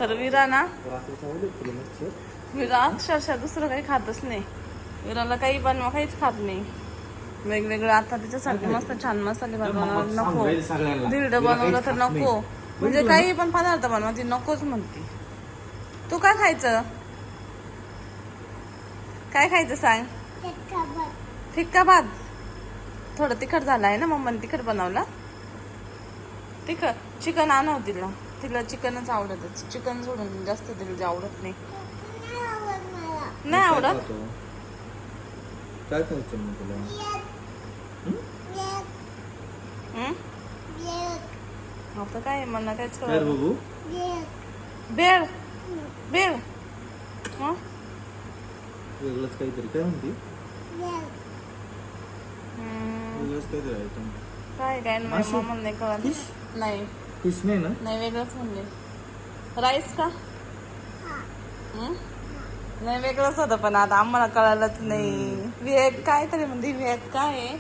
तर विरा ना, विरा अक्षरशः दुसरं काही खातच नाही. विराला काही बनवा काहीच खात नाही. वेगवेगळं आता त्याच्यासाठी मस्त छान मसाले बनवा नको, धिरड बनवलं तर नको, म्हणजे काही पण पदार्थ बनवा ती नकोच म्हणते. तू काय खायचं, काय खायचं सांग. फिक्का भात. थोडं तिखट झालं आहे ना, मम्माने तिखट बनवला. तिखट चिकन आणव तिला, तिला चिकनच आवडत. चिकन सोडून जास्त तिला आवडत नाही. नाही आवडत. काय खायचं मग तुला? आता काय मला कायच काय रे बाबू? बेळ बेळ. वेगळंच काहीतरी. काय म्हणते? वेगळंच काहीतरी आयटम. काय काय मम्मा नाही कळत. नाही फिश नाही ना? नाही, वेगळंच म्हणले. राईस का? नाही, वेगळंच होतं पण आता आम्हाला कळालंच नाही. व्हेज काय तरी म्हणजे व्हेज काय आहे?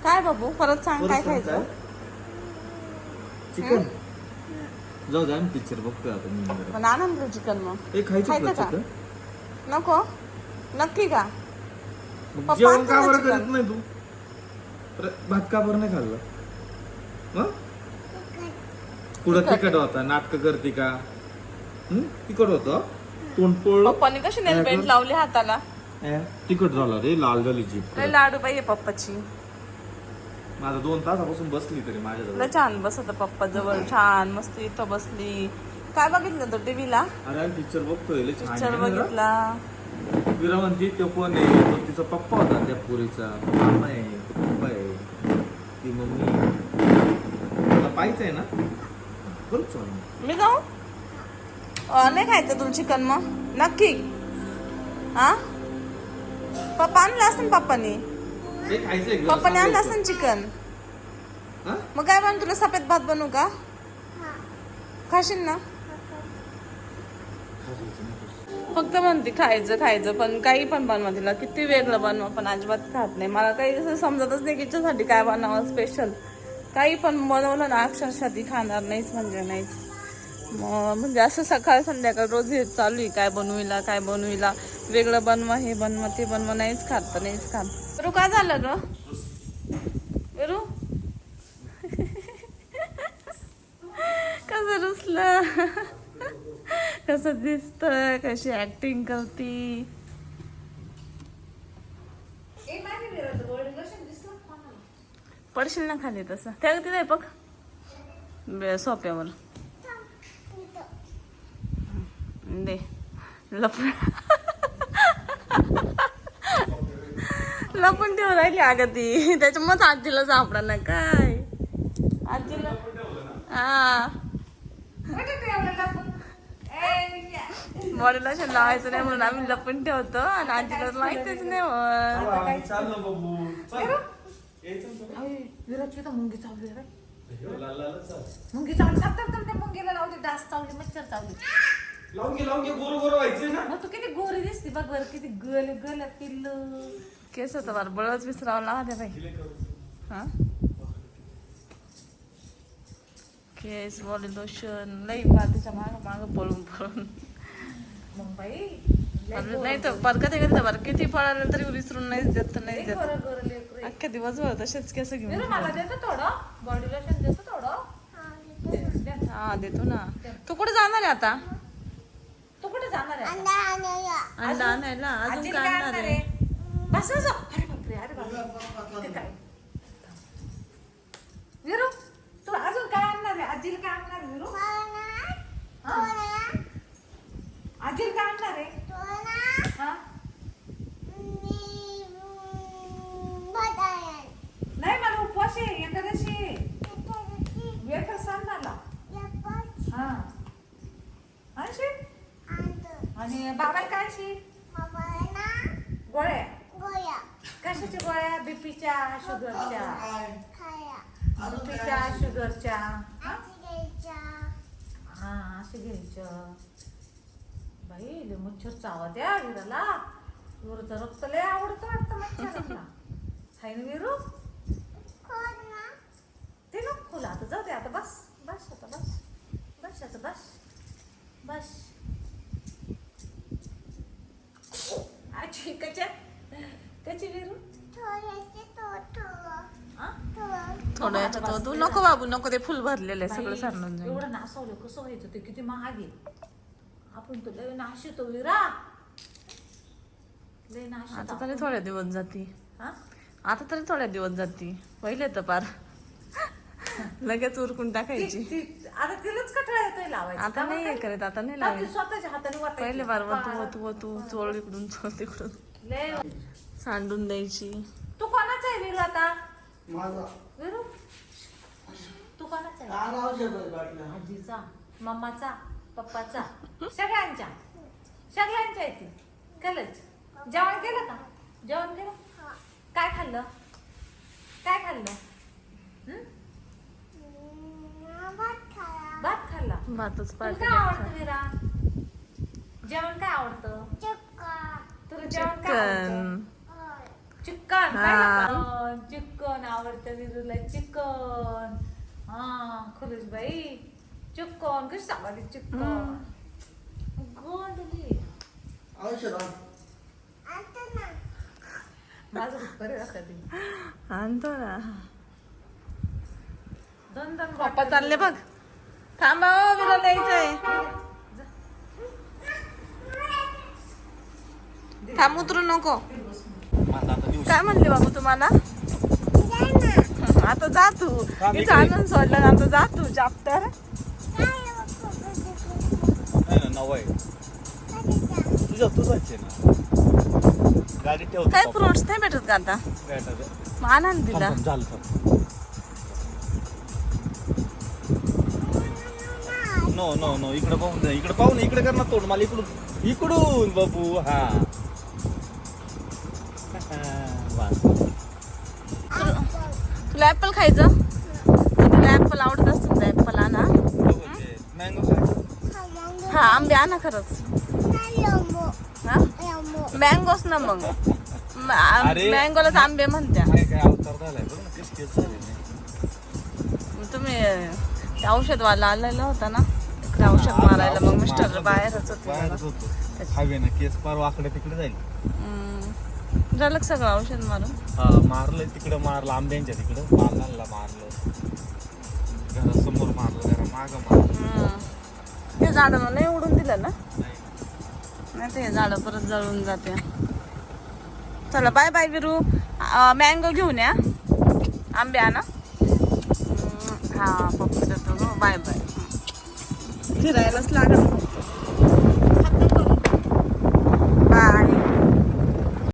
काय बाबू परत सांग, काय खायचं? चिकन. जाऊ द्या, पिक्चर बघतोय आता मी. पण आनंद चिकन मग खायचं का? नको नक्की का? जेवण का बरं करत नाही तू? भात का बरं नाही खाल्ला? कुठं तिखट होता? नाटक करते का? तिखट होतं, तोंड पोळलं. पप्पाने कशी नेल बेल्ट लावली हाताला? तिखट झाला रे, लाल झाली जीभ. लाडू पाहिजे पप्पाची. माझा 2 तासापासून बसली तरी माझ्याजवळ. छान बसत पप्पा जवळ, छान मस्त इथं बसली. काय बघितलं तर टीव्हीला? अरे पिक्चर बघतोय. पिक्चर बघितला. विरा म्हणते तो कोण आहे? तो तिचा पप्पा होता त्या पोरीचा. मामा आहे, पप्पा आहे, ती मम्मी. मला पाहायचंय ना, बरोबर चालेल. मी जाऊ? नाही खायचं तुला चिकन मग नक्की? हा, पप्पा आणलं असं पप्पाने. पप्पाने आणलं असं चिकन. मग काय बनवू तुला? सफेद भात बनवू का? खाशील ना? फक्त म्हणते खायचं खायचं, पण काही पण बनवा तिला, किती वेगळं बनवा पण अजिबात खात नाही. मला काही असं समजतच नाही की तिच्यासाठी काय बनावं स्पेशल. काही पण बनवलं ना अक्षरशः ती खाणार नाहीच म्हणजे नाहीच. म्हणजे असं सकाळ संध्याकाळ रोज हे चालू आहे, काय बनविला काय बनविला, वेगळं बनवा, हे बनवा ते बनवा. नाहीच खात तर नाहीच खात. विरू काय झालं ग? विरू कसं रुसलं, कसं दिसत, कशी ऍक्टिंग करती. पडशील ना खाली तसं. त्या तिथे बघ सोप्यावर दे लपून. लपून ठेवून राहिली अगं ती, त्याच्यामुळे आजीला सापडा ना काय. आजीला हा बॉडीला लावायचं नाही म्हणून आम्ही लपून ठेवतो, आणि आजीला माहितीच नाही. विराची तर मुंगी चावली रे. मुंगी चावली, मुंगीला लावली, डास चावली, मच्छर चावली. लावून घे गोर गोर व्हायचे ना. मग तू किती गोरी दिसते बघ बरं, किती गल गल पिल्लू. केस होतं बरं, बळच विसरावं लागते बाई. हा, केस, बॉडी लोशन, लई तिच्या मागं मागं पळून पळून. मग बाई नाही तर बरं कधी कधी बरं किती पळालं तरी विसरून नाहीच देत, नाहीच देत. अख्ख्या दिवसभर तसेच केस घेऊन. मला देतो थोडं, बॉडी लोशन देतो थोडं. हा देतो ना. तू कुठे जाणार आहे आता? तू कुठे जाणार आहे? अंडा आणायला. अजून काय आणणार आहे? बस बस. अरे बापरे, अरे बापरे. काय विरू, तू अजून काय आणणार आहे? आजीला काय आणणार आहे विरू? आजीला काय आणणार आहे? नाही, मला उपवास आहे, एकादशी. वेफर्स आणणार. हा आणशील? आणि बाबाला काय आणशील? गोळ्या. कशाच्या गोळ्या? बीपीच्या, शुगरच्या? बीपीच्या, शुगरच्या. हा असे घ्यायचं. बाई लय मच्छर चावा द्या विराला. विरूचं रक्त लय आवडतं वाटतं मच्छरांना. हाय ना विरू? ते नको खोला आता, जाऊ दे आता. बस बस आता बस. बस बस. आजी कची विरू हा? थोडं याच्यात तू नको बाबू नको, ते फुल भरलेलं आहे सगळं सांडून जाईल. एवढं नासावलं कसं व्हायचं, ते किती महाग आहे. आपण तो लय नाश येतो विरा, लय नाश आता तरी थोड्या दिवस जाती, हा आता तरी थोड्या दिवस जाती. पहिले तर पार लगेच उरकून टाकायची. आता तिलाच कटाळा येतोय लावायचं. आता नाही हे करत, आता नाही ती लावायची. स्वतःच्या हाताने वाटायची. पहिले बार वतू चोळ इकडून चोळ तिकडून लय सांडून द्यायची. तू कोणाचा आहे विरू आता? माझा विरू तू कोणाचा आहे? काय औषध आहे बाटल्या? आजीचा, मम्माचा, पप्पाचा, सगळ्यांच्या आहे ती. केलंच जेवण केलं का? जेवण केलं? काय खाल्लं? काय खाल्लं? भात खाल्ला. भातच तुला पाहिजे. काय आवडतं विरा? जेवण काय आवडतं? तुला जेवण काय आवडतं? चिकन. हा. चिकन आवडतं विरूला, चिकन. हा खरंच बाई, चिकन कशी सांगाली चिकन गोंधली. औषध आण. माझं बरे राहतात आणतो ना. दोन दोन पप्पा चालले बघ. थांबा हो, विरा द्यायचंय. थांब, उतरू नको. आता दिवस काय म्हणले बाबू तुम्हाला? आता जा तू. इथं आणून सोडलं ना, आता जा तू चॅप्टर. नाही ना, नवं आहे. तुझाच आहे ना. गाडी ठेवतो काय पप्पा. फ्रुट्स नाही भेटत का आता? भेटायचं. मग आनंद दिला. थांब, झालं थांब. नो इकडे पाहून जा, इकडे पाहून, इकडे कर ना तोंड मला, इकडून बाबू. हा बस. तुला ऍपल खायचं? तुला ऍपल आवडत असतं तर ऍपल आणा. मँगो खायचं. हा, आंबे आणा खरंच. हा, मँगोच ना मग. अरे. मँगोलाच आंबे म्हणत्या. काय अवतार झालाय बघ ना, केस झाले नाही. तुम्ही ते औषधवाला आलेला होता ना, इकडे औषध मारायला. मग मिस्टर बाहेरच बाहेरच होते. होतो. हवेनं केस पार वाकडे तिकडे जाईल. झालं का सगळं औषध मारून? हा, मारलंय तिकडं, मारलं आंब्यांच्या तिकडं, बालांना मारलं, घरासमोर मारलं, घरा मागं मारलं. ते झाड नाही उडून दिलं ना? नाही. नाही, ते झाड परत जळून जाते. चला बाय बाय विरू. मँगो घेऊन या, आंबे आणा. हा पप्पा देतो. Bye bye. फिरायलाच लागत.